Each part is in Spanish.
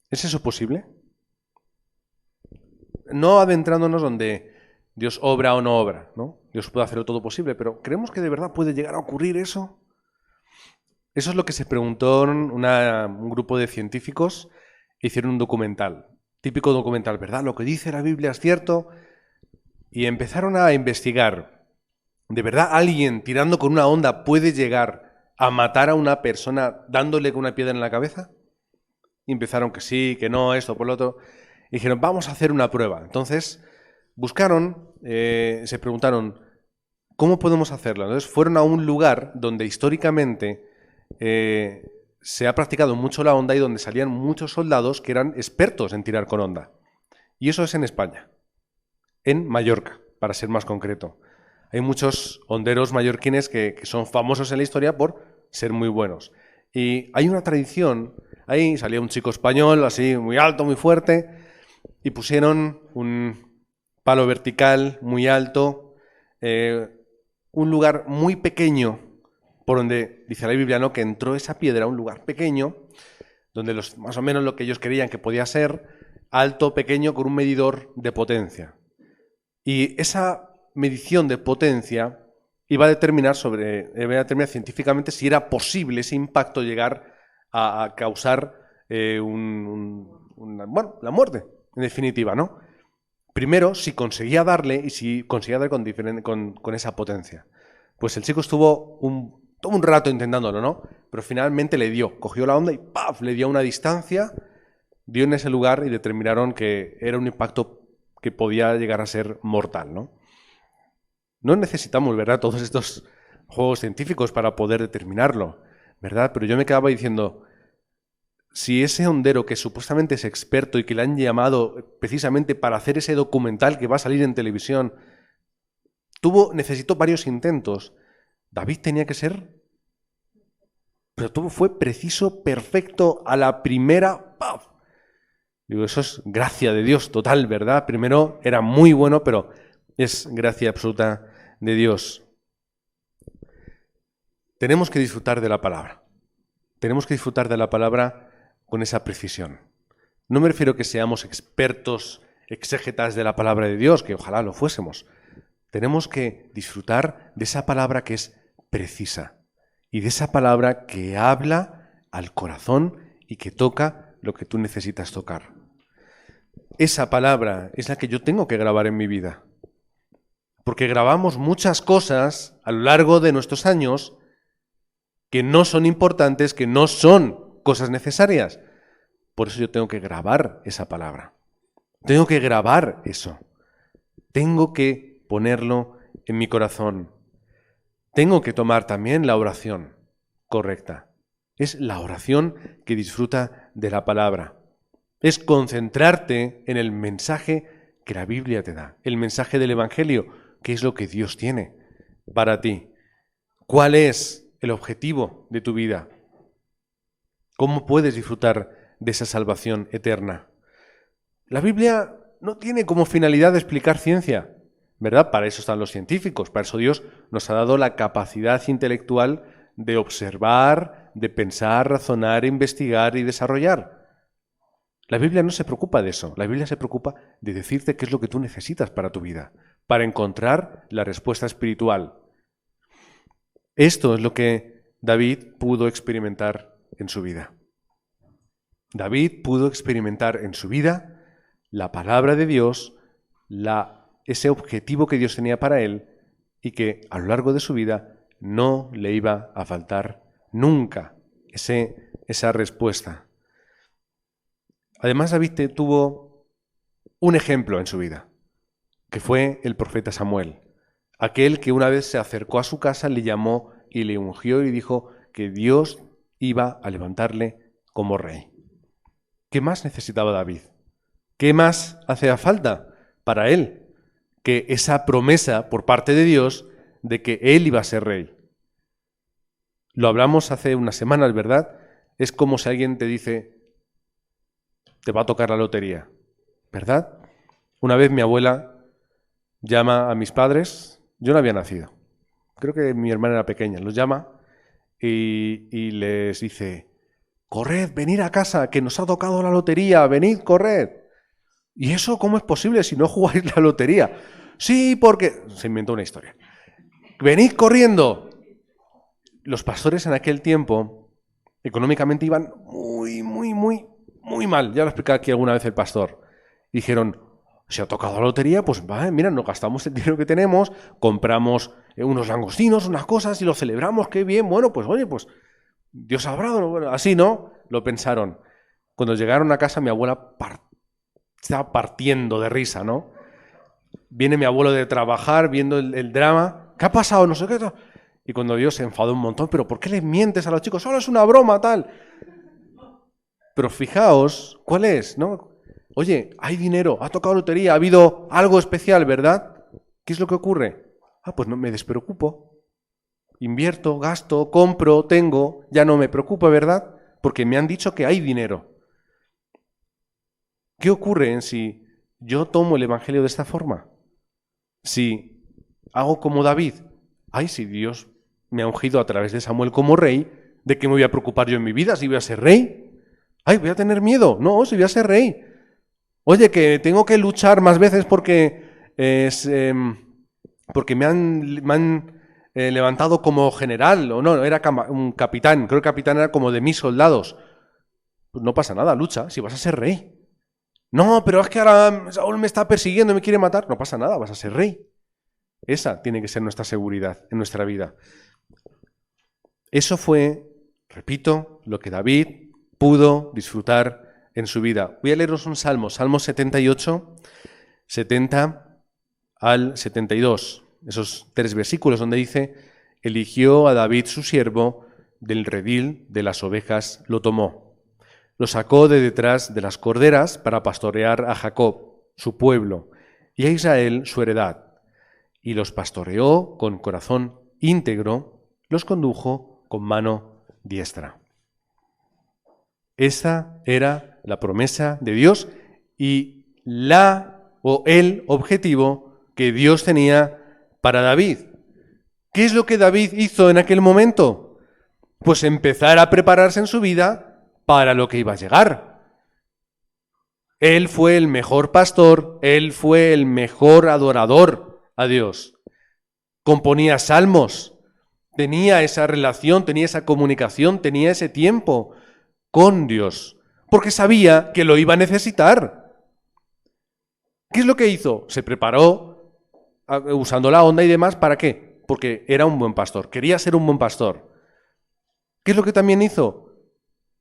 ¿Es eso posible? No adentrándonos donde Dios obra o no obra, ¿no? Dios puede hacerlo todo posible, pero ¿creemos que de verdad puede llegar a ocurrir eso? Eso es lo que se preguntó un grupo de científicos. Hicieron un documental, típico documental, ¿verdad? Lo que dice la Biblia es cierto. Y empezaron a investigar. ¿De verdad alguien tirando con una onda puede llegar a matar a una persona dándole con una piedra en la cabeza? Y empezaron que sí, que no, esto, por lo otro. Y dijeron, vamos a hacer una prueba. Entonces buscaron, se preguntaron, ¿cómo podemos hacerlo? Entonces fueron a un lugar donde históricamente se ha practicado mucho la onda y donde salían muchos soldados que eran expertos en tirar con onda. Y eso es en España, en Mallorca, para ser más concreto. Hay muchos honderos mallorquines que son famosos en la historia por ser muy buenos. Y hay una tradición, ahí salía un chico español, así muy alto, muy fuerte, y pusieron un palo vertical muy alto, un lugar muy pequeño, por donde dice la Biblia, ¿no?, que entró esa piedra, un lugar pequeño, donde más o menos lo que ellos creían que podía ser, alto, pequeño, con un medidor de potencia. Y esa medición de potencia iba a determinar científicamente si era posible ese impacto llegar a causar la muerte, en definitiva, ¿no? Primero, si conseguía darle y si conseguía dar con esa potencia. Pues el chico estuvo todo un rato intentándolo, ¿no? Pero finalmente le dio, cogió la onda y ¡paf!, le dio a una distancia, dio en ese lugar y determinaron que era un impacto que podía llegar a ser mortal, ¿no? No necesitamos, ¿verdad?, todos estos juegos científicos para poder determinarlo, ¿verdad? Pero yo me quedaba diciendo, si ese hondero que supuestamente es experto y que le han llamado precisamente para hacer ese documental que va a salir en televisión, necesitó varios intentos, David tenía que ser, pero todo fue preciso, perfecto, a la primera, ¡paf! Digo, eso es gracia de Dios total, ¿verdad? Primero era muy bueno, pero es gracia absoluta de Dios. Tenemos que disfrutar de la palabra. Tenemos que disfrutar de la palabra con esa precisión. No me refiero a que seamos expertos, exégetas de la palabra de Dios, que ojalá lo fuésemos. Tenemos que disfrutar de esa palabra que es precisa y de esa palabra que habla al corazón y que toca lo que tú necesitas tocar. Esa palabra es la que yo tengo que grabar en mi vida. Porque grabamos muchas cosas a lo largo de nuestros años que no son importantes, que no son cosas necesarias. Por eso yo tengo que grabar esa palabra. Tengo que grabar eso. Tengo que ponerlo en mi corazón. Tengo que tomar también la oración correcta. Es la oración que disfruta de la palabra. Es concentrarte en el mensaje que la Biblia te da, el mensaje del Evangelio, que es lo que Dios tiene para ti. ¿Cuál es el objetivo de tu vida? ¿Cómo puedes disfrutar de esa salvación eterna? La Biblia no tiene como finalidad explicar ciencia, ¿verdad? Para eso están los científicos, para eso Dios nos ha dado la capacidad intelectual de observar, de pensar, razonar, investigar y desarrollar. La Biblia no se preocupa de eso, la Biblia se preocupa de decirte qué es lo que tú necesitas para tu vida, para encontrar la respuesta espiritual. Esto es lo que David pudo experimentar en su vida. David pudo experimentar en su vida la palabra de Dios, ese objetivo que Dios tenía para él y que a lo largo de su vida no le iba a faltar nunca esa respuesta. Además, David tuvo un ejemplo en su vida, que fue el profeta Samuel, aquel que una vez se acercó a su casa, le llamó y le ungió y dijo que Dios iba a levantarle como rey. ¿Qué más necesitaba David? ¿Qué más hacía falta para él? Que esa promesa por parte de Dios de que él iba a ser rey. Lo hablamos hace unas semanas, ¿verdad? Es como si alguien te dice, te va a tocar la lotería, ¿verdad? Una vez mi abuela llama a mis padres, yo no había nacido, creo que mi hermana era pequeña, los llama y les dice, corred, venid a casa, que nos ha tocado la lotería, venid, corred. ¿Y eso cómo es posible si no jugáis la lotería? Sí, porque... Se inventó una historia. Venid corriendo. Los pastores en aquel tiempo, económicamente iban muy mal. Ya lo explicaba aquí alguna vez el pastor. Dijeron, si ha tocado la lotería, pues vale, mira, nos gastamos el dinero que tenemos, compramos unos langostinos, unas cosas y lo celebramos, qué bien. Bueno, pues oye, pues Dios sabrá. Bueno, así, ¿no? Lo pensaron. Cuando llegaron a casa, mi abuela estaba partiendo de risa, ¿no? Viene mi abuelo de trabajar, viendo el drama. ¿Qué ha pasado? No sé qué. Y cuando Dios se enfadó un montón, ¿pero por qué les mientes a los chicos? Solo es una broma, tal. Pero fijaos, ¿cuál es? ¿No? Oye, hay dinero, ha tocado lotería, ha habido algo especial, ¿verdad? ¿Qué es lo que ocurre? Pues no me despreocupo. Invierto, gasto, compro, tengo, ya no me preocupo, ¿verdad? Porque me han dicho que hay dinero. ¿Qué ocurre en si yo tomo el Evangelio de esta forma? Si hago como David, si Dios me ha ungido a través de Samuel como rey, ¿de qué me voy a preocupar yo en mi vida si voy a ser rey? ¿Voy a tener miedo? No, si voy a ser rey. Oye, que tengo que luchar más veces porque me han levantado como general, o no, era un capitán, creo que el capitán era como de mis soldados. Pues no pasa nada, lucha, si vas a ser rey. No, pero es que ahora Saúl me está persiguiendo, me quiere matar. No pasa nada, vas a ser rey. Esa tiene que ser nuestra seguridad en nuestra vida. Eso fue, repito, lo que David pudo disfrutar en su vida. Voy a leeros un salmo, Salmo 78, 70 al 72. Esos 3 versículos donde dice, eligió a David su siervo, del redil de las ovejas lo tomó. Lo sacó de detrás de las corderas para pastorear a Jacob, su pueblo, y a Israel, su heredad. Y los pastoreó con corazón íntegro, los condujo con mano diestra. Esa era la promesa de Dios y el objetivo que Dios tenía para David. ¿Qué es lo que David hizo en aquel momento? Pues empezar a prepararse en su vida para lo que iba a llegar. Él fue el mejor pastor, él fue el mejor adorador a Dios. Componía salmos, tenía esa relación, tenía esa comunicación, tenía ese tiempo con Dios, porque sabía que lo iba a necesitar. ¿Qué es lo que hizo? Se preparó usando la onda y demás, ¿para qué? Porque era un buen pastor, quería ser un buen pastor. ¿Qué es lo que también hizo?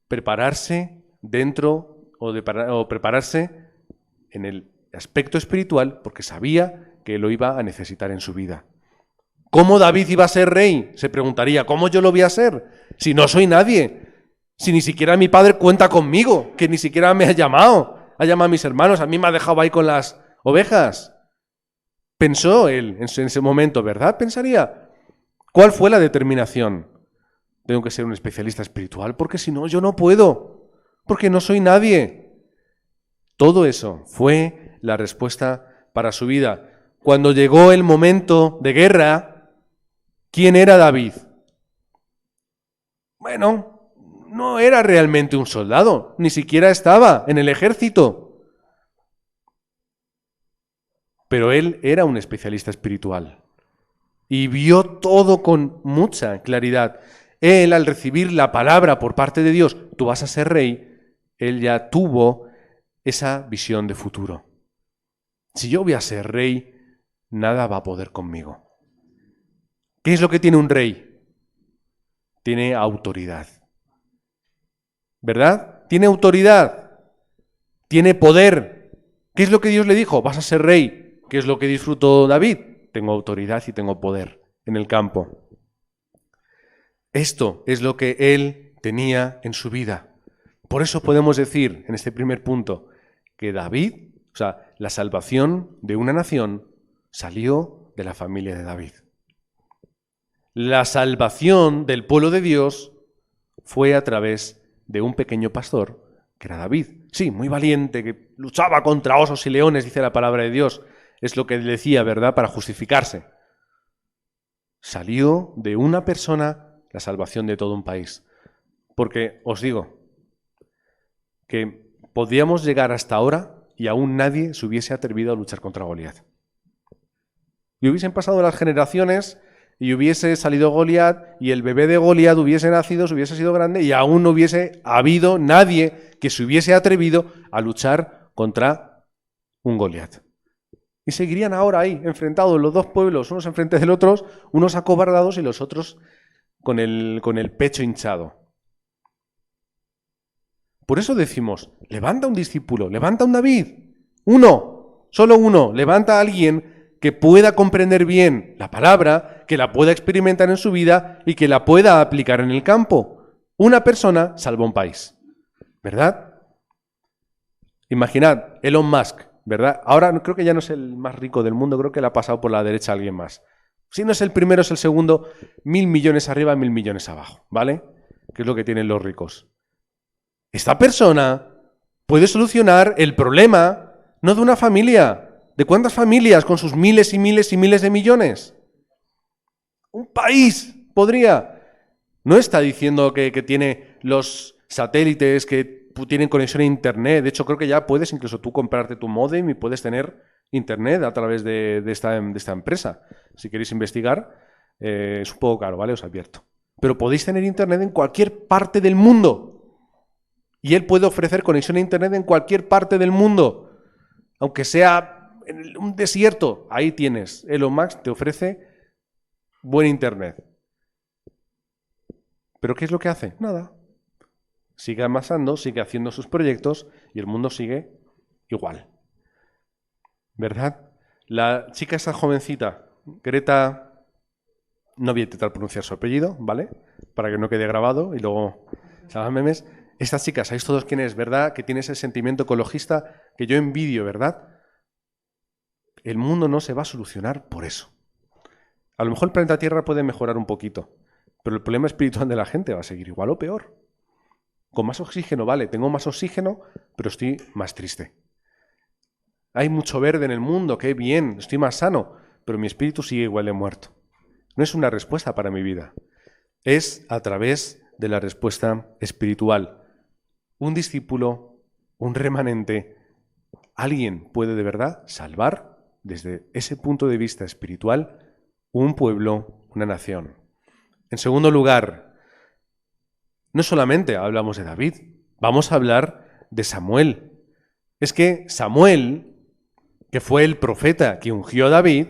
Prepararse prepararse en el aspecto espiritual, porque sabía que lo iba a necesitar en su vida. ¿Cómo David iba a ser rey? Se preguntaría, ¿cómo yo lo voy a ser? Si no soy nadie, si ni siquiera mi padre cuenta conmigo, que ni siquiera me ha llamado a mis hermanos, a mí me ha dejado ahí con las ovejas. Pensó él en ese momento, ¿verdad? Pensaría. ¿Cuál fue la determinación? Tengo que ser un especialista espiritual, porque si no, yo no puedo, porque no soy nadie. Todo eso fue la respuesta para su vida. Cuando llegó el momento de guerra, ¿quién era David? Bueno, no era realmente un soldado, ni siquiera estaba en el ejército. Pero él era un especialista espiritual y vio todo con mucha claridad. Él, al recibir la palabra por parte de Dios, tú vas a ser rey, él ya tuvo esa visión de futuro. Si yo voy a ser rey, nada va a poder conmigo. ¿Qué es lo que tiene un rey? Tiene autoridad. ¿Verdad? Tiene autoridad. Tiene poder. ¿Qué es lo que Dios le dijo? Vas a ser rey. ¿Qué es lo que disfrutó David? Tengo autoridad y tengo poder en el campo. Esto es lo que él tenía en su vida. Por eso podemos decir, en este primer punto, que David, la salvación de una nación, salió de la familia de David. La salvación del pueblo de Dios fue a través de un pequeño pastor, que era David. Sí, muy valiente, que luchaba contra osos y leones, dice la palabra de Dios. Es lo que él decía, ¿verdad?, para justificarse. Salió de una persona la salvación de todo un país. Porque, os digo, que podíamos llegar hasta ahora y aún nadie se hubiese atrevido a luchar contra Goliat. Y hubiesen pasado las generaciones y hubiese salido Goliat y el bebé de Goliat hubiese nacido, se hubiese sido grande y aún no hubiese habido nadie que se hubiese atrevido a luchar contra un Goliat. Y seguirían ahora ahí, enfrentados los dos pueblos, unos enfrente del otro, unos acobardados y los otros con el pecho hinchado. Por eso decimos, levanta un discípulo, levanta un David, uno, solo uno, levanta a alguien que pueda comprender bien la palabra, que la pueda experimentar en su vida y que la pueda aplicar en el campo. Una persona salva un país, ¿verdad? Imaginad, Elon Musk, ¿verdad? Ahora creo que ya no es el más rico del mundo, creo que le ha pasado por la derecha a alguien más. Si no es el primero, es el segundo, 1.000 millones arriba, 1.000 millones abajo, ¿vale? Que es lo que tienen los ricos. Esta persona puede solucionar el problema no de una familia, ¿de cuántas familias con sus miles y miles y miles de millones? Un país podría. No está diciendo que tiene los satélites, que tienen conexión a internet. De hecho, creo que ya puedes incluso tú comprarte tu módem y puedes tener internet a través de esta empresa. Si queréis investigar, es un poco caro, ¿vale? Os advierto. Pero podéis tener internet en cualquier parte del mundo. Y él puede ofrecer conexión a internet en cualquier parte del mundo. Aunque sea en un desierto, ahí tienes. Elon Musk te ofrece buen internet. ¿Pero qué es lo que hace? Nada. Sigue amasando, sigue haciendo sus proyectos y el mundo sigue igual. ¿Verdad? La chica esa jovencita, Greta, no voy a intentar pronunciar su apellido, ¿vale? Para que no quede grabado y luego salgan memes. Esta chica, ¿sabéis todos quién es, verdad? Que tiene ese sentimiento ecologista que yo envidio, ¿verdad? El mundo no se va a solucionar por eso. A lo mejor el planeta Tierra puede mejorar un poquito, pero el problema espiritual de la gente va a seguir igual o peor. Con más oxígeno, vale, tengo más oxígeno, pero estoy más triste. Hay mucho verde en el mundo, qué bien, estoy más sano, pero mi espíritu sigue igual de muerto. No es una respuesta para mi vida. Es a través de la respuesta espiritual. Un discípulo, un remanente, alguien puede de verdad salvar desde ese punto de vista espiritual un pueblo, una nación. En segundo lugar, no solamente hablamos de David, vamos a hablar de Samuel. Es que Samuel, que fue el profeta que ungió a David,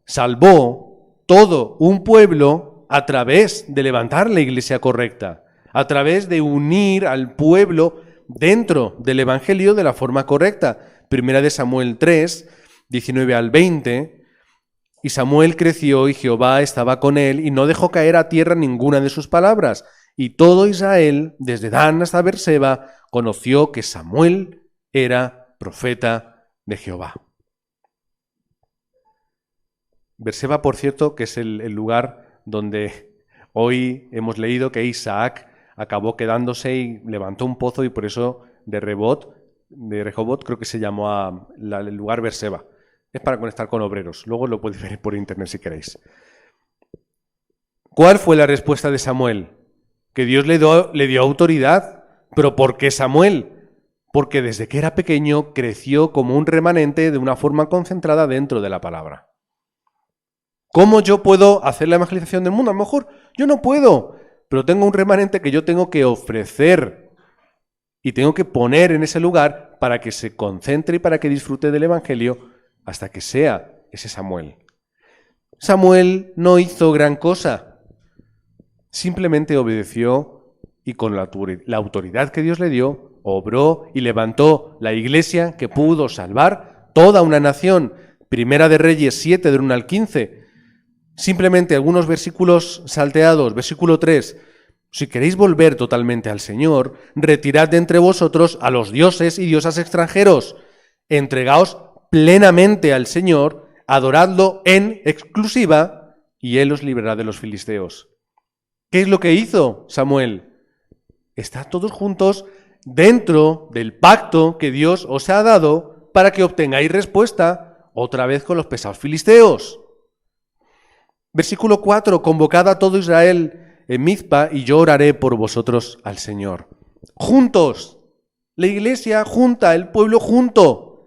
salvó todo un pueblo a través de levantar la iglesia correcta, a través de unir al pueblo dentro del evangelio de la forma correcta. Primera de Samuel 3, 19 al 20, y Samuel creció y Jehová estaba con él y no dejó caer a tierra ninguna de sus palabras. Y todo Israel, desde Dan hasta Berseba, conoció que Samuel era profeta de Jehová. Berseba, por cierto, que es el lugar donde hoy hemos leído que Isaac acabó quedándose y levantó un pozo y por eso de Rehoboth creo que se llamó el lugar Berseba. Es para conectar con obreros. Luego lo podéis ver por internet si queréis. ¿Cuál fue la respuesta de Samuel? Que Dios le dio autoridad. ¿Pero por qué Samuel? Porque desde que era pequeño creció como un remanente de una forma concentrada dentro de la palabra. ¿Cómo yo puedo hacer la evangelización del mundo? A lo mejor yo no puedo, pero tengo un remanente que yo tengo que ofrecer y tengo que poner en ese lugar para que se concentre y para que disfrute del evangelio hasta que sea ese Samuel. Samuel no hizo gran cosa, simplemente obedeció y con la autoridad que Dios le dio, obró y levantó la iglesia que pudo salvar toda una nación. Primera de Reyes 7, del 1 al 15. Simplemente algunos versículos salteados. Versículo 3. Si queréis volver totalmente al Señor, retirad de entre vosotros a los dioses y diosas extranjeros. Entregaos plenamente al Señor, adoradlo en exclusiva, y Él os librará de los filisteos. ¿Qué es lo que hizo Samuel? Estad todos juntos dentro del pacto que Dios os ha dado para que obtengáis respuesta otra vez con los pesados filisteos. Versículo 4. Convocad a todo Israel en Mizpa y yo oraré por vosotros al Señor. Juntos. La iglesia junta, el pueblo junto,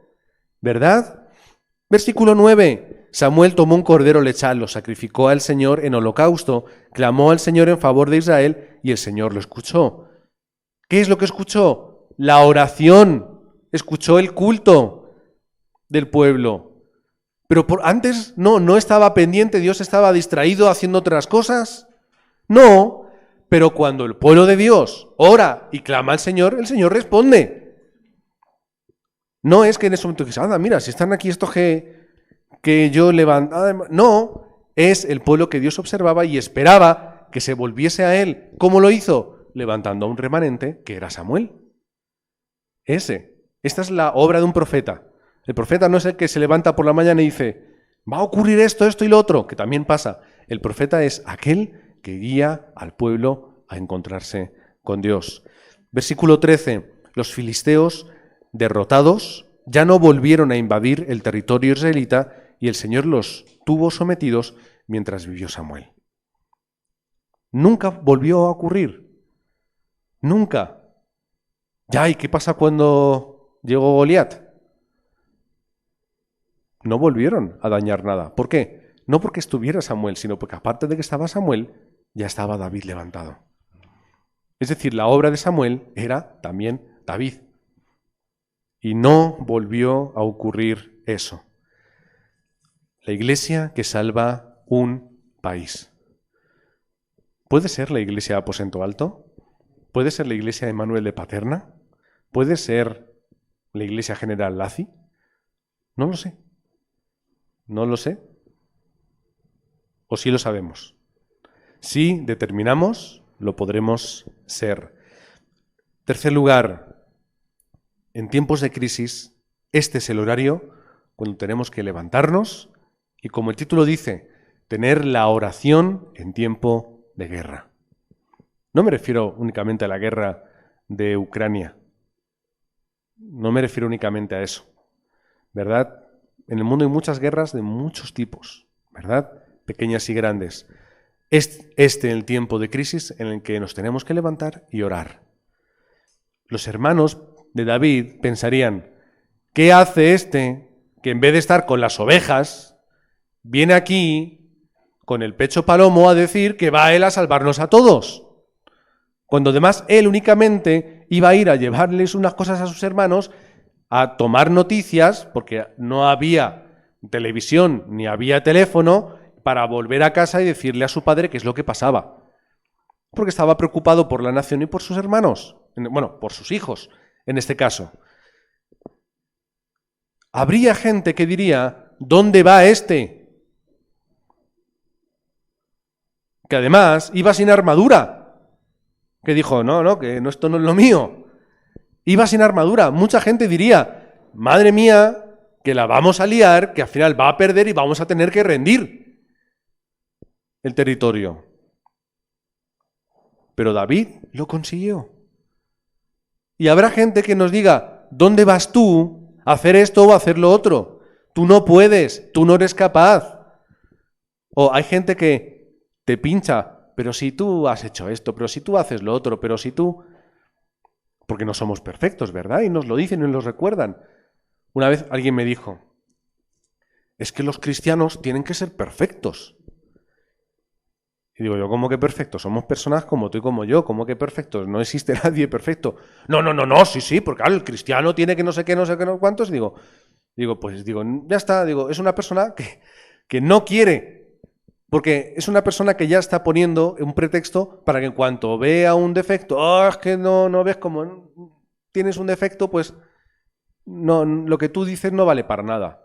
¿verdad? Versículo 9. Samuel tomó un cordero lechal, lo sacrificó al Señor en holocausto, clamó al Señor en favor de Israel y el Señor lo escuchó. ¿Qué es lo que escuchó? La oración, escuchó el culto del pueblo. Pero antes no estaba pendiente, Dios estaba distraído haciendo otras cosas. No, pero cuando el pueblo de Dios ora y clama al Señor, el Señor responde. No es que en ese momento dices, anda, mira, si están aquí estos que yo levanto. No, es el pueblo que Dios observaba y esperaba que se volviese a él. ¿Cómo lo hizo? Levantando a un remanente que era Samuel. Esta es la obra de un profeta. El profeta no es el que se levanta por la mañana y dice, va a ocurrir esto y lo otro, que también pasa. El profeta es aquel que guía al pueblo a encontrarse con Dios. Versículo 13. Los filisteos, derrotados, ya no volvieron a invadir el territorio israelita y el Señor los tuvo sometidos mientras vivió Samuel. Nunca volvió a ocurrir. Nunca. Ya, ¿y qué pasa cuando llegó Goliat? No volvieron a dañar nada. ¿Por qué? No porque estuviera Samuel, sino porque aparte de que estaba Samuel, ya estaba David levantado. Es decir, la obra de Samuel era también David. Y no volvió a ocurrir eso. La iglesia que salva un país. ¿Puede ser la iglesia de Aposento Alto? ¿Puede ser la iglesia de Manuel de Paterna? ¿Puede ser la iglesia General Laci? No lo sé. No lo sé. ¿O sí lo sabemos? Si determinamos, lo podremos ser. Tercer lugar, en tiempos de crisis, este es el horario cuando tenemos que levantarnos y, como el título dice, tener la oración en tiempo de guerra. No me refiero únicamente a la guerra de Ucrania. No me refiero únicamente a eso, ¿verdad? En el mundo hay muchas guerras de muchos tipos, ¿verdad? Pequeñas y grandes. Este el tiempo de crisis en el que nos tenemos que levantar y orar. Los hermanos de David pensarían, ¿qué hace este que en vez de estar con las ovejas, viene aquí con el pecho palomo a decir que va él a salvarnos a todos? Cuando además él únicamente iba a ir a llevarles unas cosas a sus hermanos, a tomar noticias, porque no había televisión ni había teléfono, para volver a casa y decirle a su padre qué es lo que pasaba. Porque estaba preocupado por la nación y por sus hermanos. Bueno, por sus hijos, en este caso. Habría gente que diría, ¿dónde va este? Que además iba sin armadura. Que dijo, no, que esto no es lo mío. Iba sin armadura. Mucha gente diría, madre mía, que la vamos a liar, que al final va a perder y vamos a tener que rendir el territorio. Pero David lo consiguió. Y habrá gente que nos diga, ¿dónde vas tú a hacer esto o a hacer lo otro? Tú no puedes, tú no eres capaz. O hay gente que te pincha, pero si tú has hecho esto, pero si tú haces lo otro, pero si tú... Porque no somos perfectos, ¿verdad? Y nos lo dicen y nos lo recuerdan. Una vez alguien me dijo, es que los cristianos tienen que ser perfectos. Y digo yo, ¿cómo que perfectos? Somos personas como tú y como yo, ¿cómo que perfectos? No existe nadie perfecto. No, sí, porque claro, el cristiano tiene que no sé qué, no cuántos. Digo, ya está, es una persona que no quiere, porque es una persona que ya está poniendo un pretexto para que en cuanto vea un defecto, es que no ves cómo tienes un defecto, pues no, lo que tú dices no vale para nada.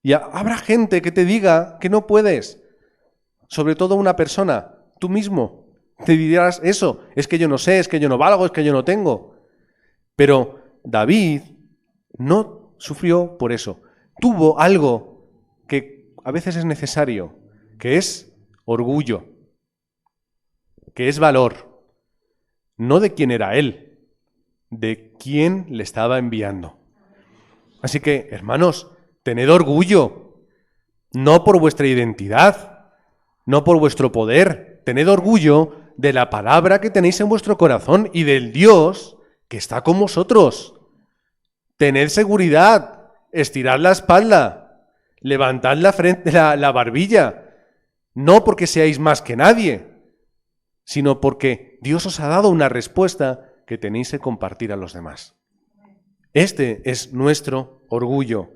Y habrá gente que te diga que no puedes. Sobre todo una persona, tú mismo, te dirás eso, es que yo no sé, es que yo no valgo, es que yo no tengo. Pero David no sufrió por eso. Tuvo algo que a veces es necesario, que es orgullo, que es valor, no de quién era él, de quién le estaba enviando. Así que, hermanos, tened orgullo, no por vuestra identidad, no por vuestro poder. Tened orgullo de la palabra que tenéis en vuestro corazón y del Dios que está con vosotros. Tened seguridad, estirad la espalda, levantad la frente, la barbilla, no porque seáis más que nadie, sino porque Dios os ha dado una respuesta que tenéis que compartir a los demás. Este es nuestro orgullo.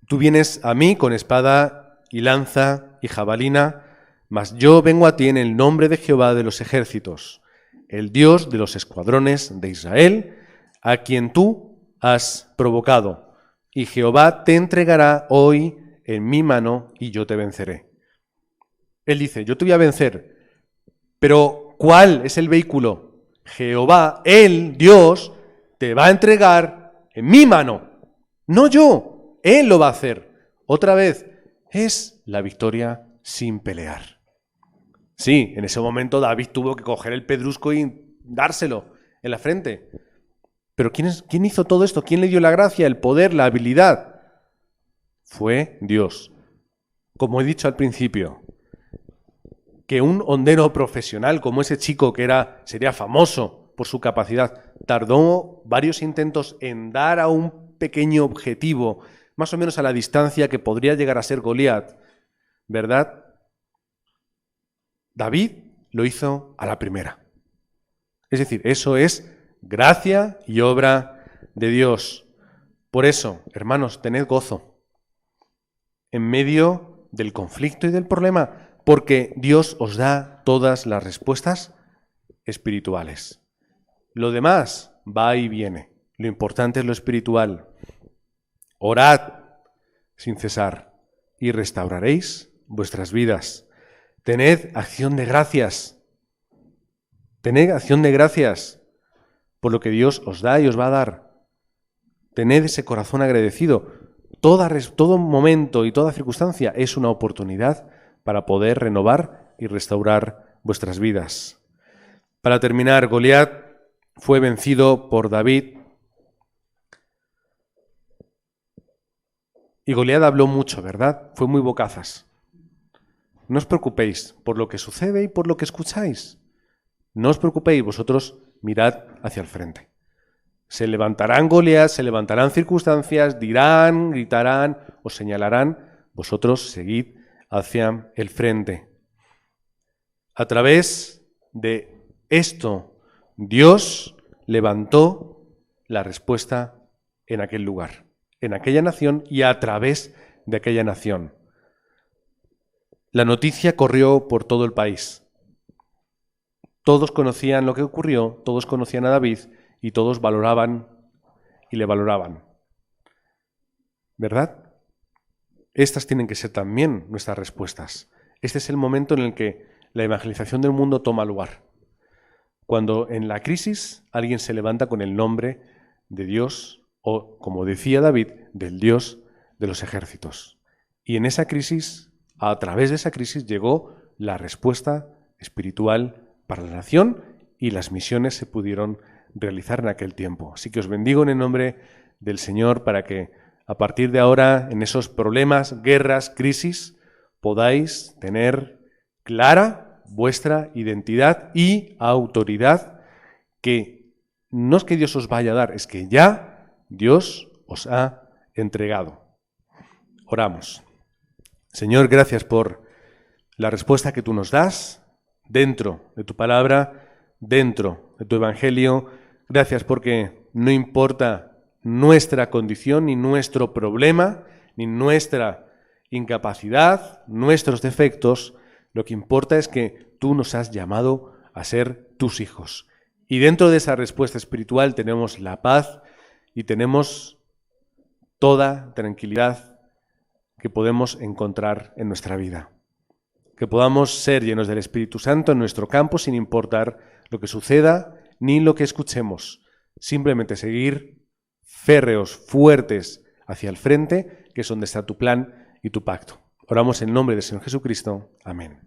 Tú vienes a mí con espada y lanza y jabalina, mas yo vengo a ti en el nombre de Jehová de los ejércitos, el Dios de los escuadrones de Israel, a quien tú has provocado, y Jehová te entregará hoy en mi mano y yo te venceré. Él dice, yo te voy a vencer, pero ¿cuál es el vehículo? Jehová, Él, Dios, te va a entregar en mi mano, no yo, Él lo va a hacer. Otra vez, es la victoria sin pelear. Sí, en ese momento David tuvo que coger el pedrusco y dárselo en la frente. Pero ¿quién hizo todo esto? ¿Quién le dio la gracia, el poder, la habilidad? Fue Dios. Como he dicho al principio, que un hondero profesional como ese chico que sería famoso por su capacidad, tardó varios intentos en dar a un pequeño objetivo, más o menos a la distancia que podría llegar a ser Goliat, ¿verdad? David lo hizo a la primera. Es decir, eso es gracia y obra de Dios. Por eso, hermanos, tened gozo en medio del conflicto y del problema, porque Dios os da todas las respuestas espirituales. Lo demás va y viene. Lo importante es lo espiritual. Orad sin cesar y restauraréis vuestras vidas. Tened acción de gracias. Tened acción de gracias por lo que Dios os da y os va a dar. Tened ese corazón agradecido. Todo momento y toda circunstancia es una oportunidad para poder renovar y restaurar vuestras vidas. Para terminar, Goliat fue vencido por David. Y Goliat habló mucho, ¿verdad? Fue muy bocazas. No os preocupéis por lo que sucede y por lo que escucháis. No os preocupéis, vosotros mirad hacia el frente. Se levantarán Goliat, se levantarán circunstancias, dirán, gritarán, os señalarán. Vosotros seguid hacia el frente. A través de esto, Dios levantó la respuesta en aquel lugar, en aquella nación y a través de aquella nación. La noticia corrió por todo el país. Todos conocían lo que ocurrió, todos conocían a David y todos valoraban y le valoraban. ¿Verdad? Estas tienen que ser también nuestras respuestas. Este es el momento en el que la evangelización del mundo toma lugar. Cuando en la crisis alguien se levanta con el nombre de Dios o, como decía David, del Dios de los ejércitos. Y en esa crisis, a través de esa crisis, llegó la respuesta espiritual para la nación y las misiones se pudieron realizar en aquel tiempo. Así que os bendigo en el nombre del Señor para que a partir de ahora, en esos problemas, guerras, crisis, podáis tener clara vuestra identidad y autoridad, que no es que Dios os vaya a dar, es que ya Dios os ha entregado. Oramos. Señor, gracias por la respuesta que tú nos das dentro de tu palabra, dentro de tu evangelio. Gracias porque no importa nuestra condición, ni nuestro problema, ni nuestra incapacidad, nuestros defectos. Lo que importa es que tú nos has llamado a ser tus hijos. Y dentro de esa respuesta espiritual tenemos la paz y tenemos toda tranquilidad que podemos encontrar en nuestra vida. Que podamos ser llenos del Espíritu Santo en nuestro campo sin importar lo que suceda ni lo que escuchemos. Simplemente seguir férreos, fuertes hacia el frente, que es donde está tu plan y tu pacto. Oramos en nombre del Señor Jesucristo. Amén.